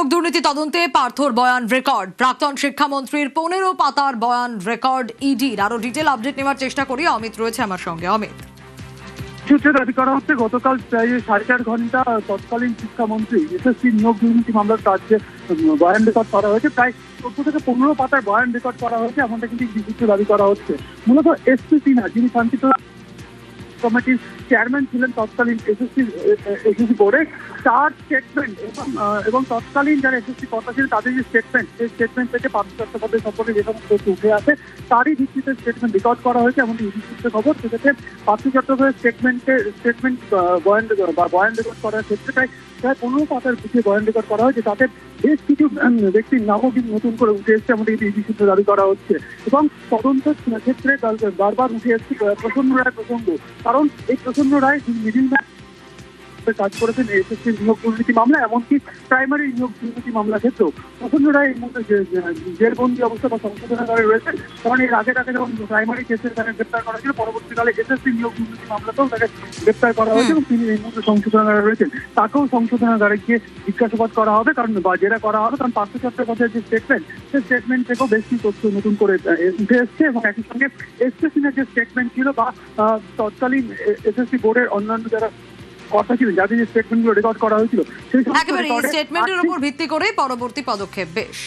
নিয়োগ দুর্নীতি তদন্তে পার্থর বয়ান রেকর্ড। প্রাক্তন শিক্ষামন্ত্রীর 15 পাতার বয়ান রেকর্ড ইডির। আরো ডিটেল আপডেট নেওয়ার চেষ্টা করি, অমিত রয়েছে আমার সঙ্গে। অমিত, সূত্রে দাবি করা হচ্ছে গতকাল প্রায় 4.5 ঘন্টা তৎকালীন শিক্ষামন্ত্রী এসএসসি নিয়োগ দুর্নীতি মামলার কাজে বয়ান রেকর্ড করা হয়েছে। প্রায় 14 থেকে 15 পাতার বয়ান রেকর্ড করা হয়েছে, এমনটা কিন্তু সূত্রে দাবি করা হচ্ছে। মূলত এসপি সিনহা, যিনি শান্তিপুর কমিটির চেয়ারম্যান ছিলেন তৎকালীন এসএসসি বোর্ডে, তার স্টেটমেন্ট এবং তৎকালীন যারা এসএসসি কর্তা ছিলেন তাদের যে স্টেটমেন্ট, সেই স্টেটমেন্ট থেকে পার্থ চট্টোপাধ্যায় সম্পর্কে যে সমস্ত তথ্য উঠে আসে তারই ভিত্তিতে স্টেটমেন্ট রেকর্ড করা হয়েছে। এমনটি ইডি সূত্রে খবর। সেক্ষেত্রে পার্থ চট্টোপাধ্যায়ের স্টেটমেন্ট বয়ান রেকর্ড করার ক্ষেত্রে প্রায় 15 পাতার পিছিয়ে বয়ান রেকর্ড করা হয়েছে। তাতে বেশ কিছু ব্যক্তির নামও কিন্তু নতুন করে উঠে এসছে, এমনটি ইডি সূত্রে দাবি করা হচ্ছে। এবং তদন্তের ক্ষেত্রে বারবার উঠে এসছে প্রসন্ন রায় প্রসঙ্গ। কারণ এই প্রসন্ন রায় মিডিল কাজ করেছেন এসএসসি নিয়োগ দুর্নীতি মামলা, এমনকি প্রাইমারি নিয়োগ দুর্নীতি মামলা ক্ষেত্রেও প্রসন্ন রায় এই মুহূর্তে জেলবন্দি অবস্থা বা সংশোধনাগারে রয়েছেন। কারণ এর আগে তাকে যখন প্রাইমারি কেসে তাকে গ্রেপ্তার করা ছিল, পরবর্তীকালে এসএসসি নিয়োগ দুর্নীতি মামলাতেও তাকে গ্রেপ্তার করা হয়েছে এবং তিনি এই মুহূর্তে সংশোধনাগারে রয়েছেন। তাকেও সংশোধনাগারে গিয়ে জিজ্ঞাসাবাদ করা হবে, কারণ বা জেরা করা হবে। কারণ পার্থ চট্টোপাধ্যায়ের যে স্টেটমেন্ট, সেই স্টেটমেন্ট থেকেও বেশ কিছু তথ্য নতুন করে উঠে এসছে। এবং একই সঙ্গে এসপি সিনহার যে স্টেটমেন্ট ছিল বা তৎকালীন এসএসসি বোর্ডের অন্যান্য যারা কথা ছিলেন, যাদের যে স্টেটমেন্টগুলো রেকর্ড করা হয়েছিল, সেই একেবারে এই স্টেটমেন্টের উপর ভিত্তি করে পরবর্তী পদক্ষেপ। বেশ।